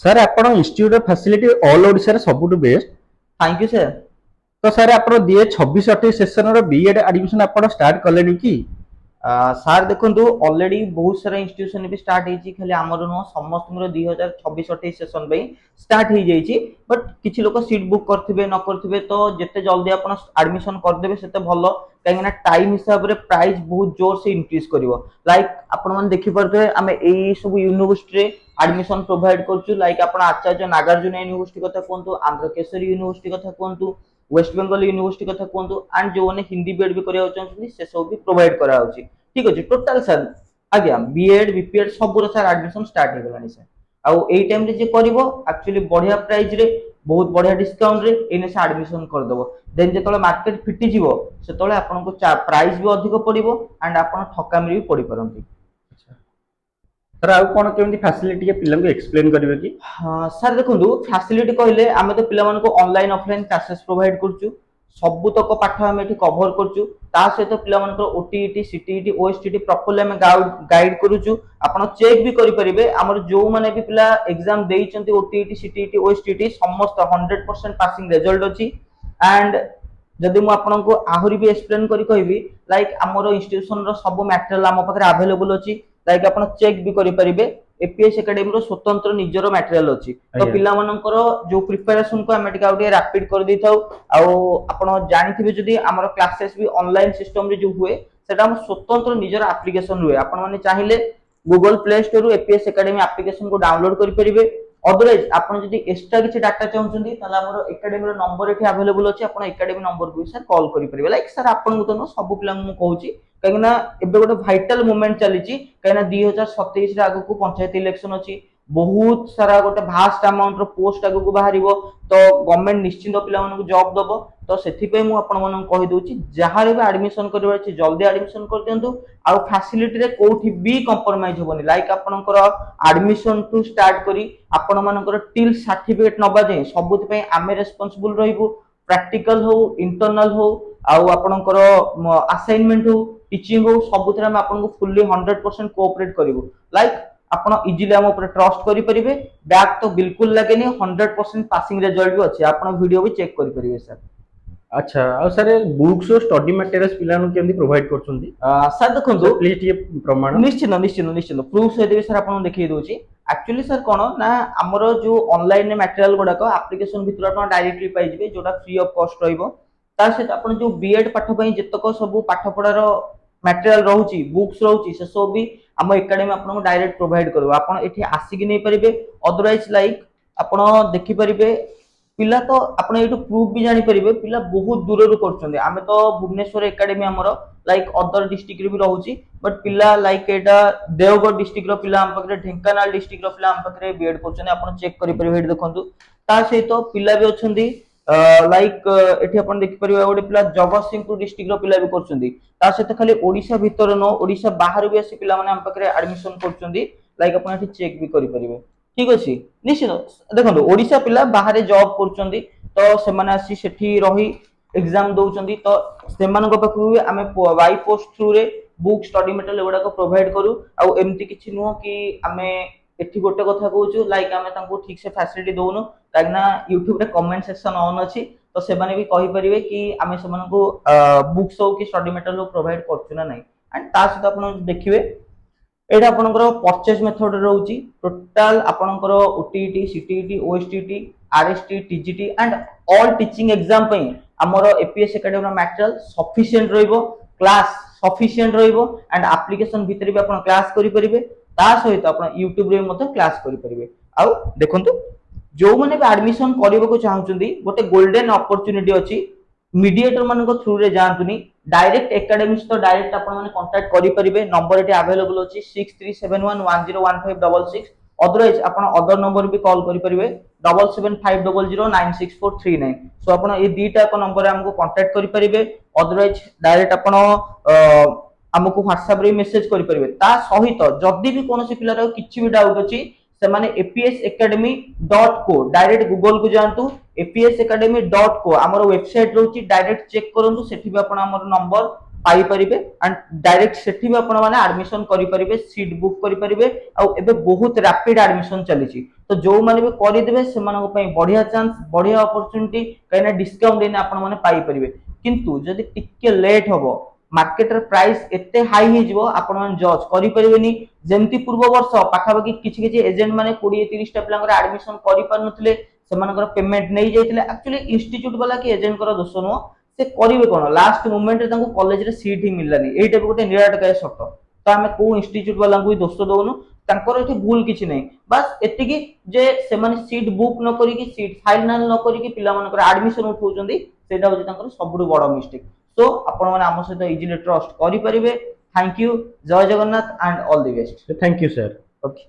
Sir आपण institute facility all Odisha रे सबुठु best. Thank you sir. तो सर आपण दिए 26-28 सेशन रो बीएड एडमिशन आपण स्टार्ट कलेनी कि? सार देखु ऑलरेडी बहुत सारा इंस्टीट्यूशन भी स्टार्ट होती खाली आमर नुह समस्त 2026-28 सेशन पे स्टार्ट हो जाइए बट किसी लोग सीट बुक करेंगे न करेंगे तो जिते जल्दी आप एडमिशन करदे से भल कहीं टाइम हिसाब से प्राइस बहुत जोर से इंक्रीज कर लाइक आपण देखिपे आम यही सब यूनिवर्सिटी एडमिशन प्रोवाइड कर लाइक आप आचार्य नागार्जुन यूनिवर्सिटी कथा कहतु आंध्र केसरी यूनिवर्सिटी कथा कहतु वेस्ट बेंगल यूनिवर्सिटी कथा कहतु एंड जो मैंने हिंदी बीएड भी करा चाहते से सब भी प्रोवाइड करा ठीक अच्छे टोटाल सर आज्ञा बीएड बीपीएड सब सर एडमिशन स्टार्ट हो गलानी सर आउ एई टाइम रे जे करिवो एक्चुअली बढ़िया प्राइस रे बहुत बढ़िया डिस्काउंट रे एने से एडमिशन कर दबो देन जेतले मार्केट फिटी जीवो सेतले आपन को प्राइस भी अधिक पड़िवो एंड आपन ठकामी भी पड़ी परंती। सर आउ कोन केमती फैसिलिटी के पिलन को एक्सप्लेन करिवे कि? हां सर देखंतु फैसिलिटी कहले आमे तो पिला मन को ऑनलाइन ऑफलाइन क्लासेस प्रोवाइड करछु सबुतक पाठ आम ये कभर करुँ सहित पे ओटीईटी सीटीईटी ओएसटीटी प्रॉपर्ली आम गाइड करुचु आप चेक भी करेंगे आमर जो मैंने भी पिला एग्जाम देइचंती ओटीईटी सीटीईटी ओएसटीटी समस्त 100% पासिंग रिजल्ट अच्छी एंड जदि मु आपनको आहुरी भी एक्सप्लेन करी कहबी लाइक आमर इंस्टीट्यूशन रो सब मटेरियल आम पाखरे अवेलेबल अच्छी लाइक आप चेक भी करेंगे एपीएस एकेडमी रो स्वतंत्र निजर मटेरियल अच्छी तो पिला मानकर जो प्रिपरेशन को आम टे रैपिड कर देथाउ आपण जानिथिबे जदि हमर क्लासेस भी ऑनलाइन सिस्टम रे जो हुए सेटा हम स्वतंत्र निजर एप्लीकेशन हुए आपण माने चाहिए गूगल प्ले स्टोर रु एपीएस एकेडमी एप्लीकेशन को डाउनलोड करि परिबे अदरवाइज आपण जदि एक्स्ट्रा किछि डाटा चाहउछंती ताला हमर एकेडमी रो नंबर एठी अवेलेबल अछि आपण एकेडमी नंबर को सर कॉल करि परिबे लाइक सर आपण को तो सब पिला मु कहूची कहिना एबे गोटे वाइटल मोमेंट चलीची कहिना 2027 रे आगु को पंचायत इलेक्शन अछि बहुत सारा गोटे भास्ट अमाउंट रो पोस्ट आगु को बाहरिबो तो गवर्नमेंट निश्चिंत पिला मानक जॉब दबो तो सेथिपे मु आपण मानक कहि दोची जहारे भी एडमिशन करबा अछि जल्दी एडमिशन कर दियंतु आ फैसिलिटी रे कोठी भी कंप्रोमाइज होबनी लाइक आपनकर एडमिशन टू स्टार्ट करी आपण मानकर टिल सर्टिफिकेट नबा जे सबुत पे आमे रेस्पोंसिबल रहिबो प्रैक्टिकल हो इंटरनल हो आ आपनकर असाइनमेंट हो टीचिंग हो सबुत रे हम आपनको फुल्ली 100% कोऑपरेट करिवो लाइक आपण इजीली हम ऊपर ट्रस्ट करि परिबे बैक तो बिल्कुल लगेनी 100% पासिंग रिजल्ट भी अछि आपण वीडियो भी चेक करि परिबे सर। अच्छा आ सर बुक्स और स्टडी मटेरियल्स पिलानु केमती प्रोवाइड करछुंती? सर देखंतु प्लीज ये प्रमाण निश्चित निश्चित निश्चित प्रूफ सहित भी सर आपण देखि दोची एक्चुअली सर कोन ना हमरो जो ऑनलाइन मटेरियल गुडा को एप्लीकेशन भीतर आपण डायरेक्टली पाइ जिवे जोटा फ्री ऑफ कॉस्ट रहइबो ता सहित आपण जो बीएड पाठ पई जतक सब पाठ पढार मटेरियल रहउची बुक्स रहउची से सब भी हम एकेडमी आपको डायरेक्ट प्रोवाइड करबो आपण एठी आसिक नै परिबे अदरवाइज लाइक आपण देखि परिबे पिला तो आपण एटू प्रूफ भी जानि परिबे पिला बहुत दूर रु करछन्ते आमे तो भुवनेश्वर एकेडमी हमरो लाइक अदर डिस्ट्रिक्ट रे भी रहउची बट पिला लाइक एटा देवगढ़ डिस्ट्रिक्ट रो पिला हम पकरे ढेंकानाल डिस्ट्रिक्ट रो पिला हम पकरे बीएड करछन्ते आपण चेक करि परिबे हेड देखंतु ता सहित पिला भी अछन्ती लाइक एठी आपण देखि परिबे ओडे पिला जगतसिंहपुर डिस्ट्रिक्ट रो पिला भी करछन्ती ता सहित खाली ओडिशा भीतर नो ओडिशा बाहर भी आसी पिला माने हम पकरे एडमिशन करछन्ती लाइक आपण एठी चेक भी करि परिबे ठीक अछि निश्चित देखंतु ओडिशा पिला बाहर जॉब करछन्ती तो से माने आसी सेठी रही एग्जाम दउछन्ती तो सेमानक पाखु आमे वाई पोस्ट थ्रू रे बुक स्टडी मटेरियल एगुडा को प्रोवाइड करू आ एमती किछि नुह कि आमे एठी गोटे कथा कहूछु लाइक आमे तांको ठीक से फैसिलिटी दोनु काकना YouTube रे कमेंट सेक्शन ऑन अछि तो से माने भी कहि परिबे कि आमे सेमानको बुक्स हो कि स्टडी मटेरियल प्रोवाइड करछु ना नै एंड ता सहित आपण देखिबे एटा आपनकर परचेज मेथड रहउची टोटल आपनकर OTET CTET OSTT RST TGT and all teaching exam पई हमर एपीएस एकेडमी मटेरियल सफिशिएंट रहइबो क्लास सफिशिएंट रहइबो एंड एप्लीकेशन भीतर भी आपण क्लास करि परिबे ता सहित आपण YouTube रे मते क्लास करि परिबे आ देखंतु जो माने भी एडमिशन करबो चाहउचंदी गोटे गोल्डन अपॉर्चुनिटी अछि मीडिएटर मानको थ्रू रे जानतुनी डायरेक्ट एकेडमी तो डायरेक्ट आपण माने कांटेक्ट करि परिबे नंबर एटी अवेलेबल अछि 6371101566 अदरवाइज आपण अदर नंबर भी कॉल करि परिबे 7750096439 सो आपण ए दीटा को नंबर हमको कांटेक्ट करि परिबे अदरवाइज डायरेक्ट आपण हमको WhatsApp रे मेसेज करि परिबे ता सहित जदी भी कोनोसी पिलार किछि भी डाउट अछि से माने apsacademy.co डायरेक्ट गूगल को जानतु apsacademy.co हमर वेबसाइट रहउची डायरेक्ट चेक करंतु सेठी भी आपण हमर नंबर पाई परिबे एंड डायरेक्ट सेठी भी आपण माने एडमिशन करि परिबे सीट बुक करि परिबे आ एबे बहुत रैपिड एडमिशन चलीची तो जो माने भी करि देबे से मानको पई बढ़िया चांस बढ़िया अपॉर्चुनिटी कहिना डिस्काउंट देने आपण माने पाई परिबे किंतु जदि टिके लेट हबो मार्केट रे प्राइस एते हाई हे जिवो आपण माने जज करि परिबेनी जेमति पूर्व वर्ष पाखापाखि किछि किछि एजेंट माने 20 30 टा पिलांकर एडमिशन करि पारनथिले सेमानकर पेमेंट नै जाइतिले एक्चुअली इंस्टीट्यूट वाला कि एजेंट कर दोष नुह से करिवे कोन लास्ट मोमेंट रे तांको कॉलेज रे सीट ही मिललानी एटा गोटे निराट काय सट तो आमे को इंस्टीट्यूट वाला को दोष दोनु तांकर एठी भूल किछि नै बस एतिकी जे से माने सीट बुक न करी कि सीट फाइनल न करी कि पिला मानकर एडमिशन उठौचंदी सेटा होची तांकर सबुडु बड़ मिस्टेक सो आपण माने हम सहित इजीली ट्रस्ट करि परिबे थैंक यू जय Jagannath and all the best thank you sir. Okay.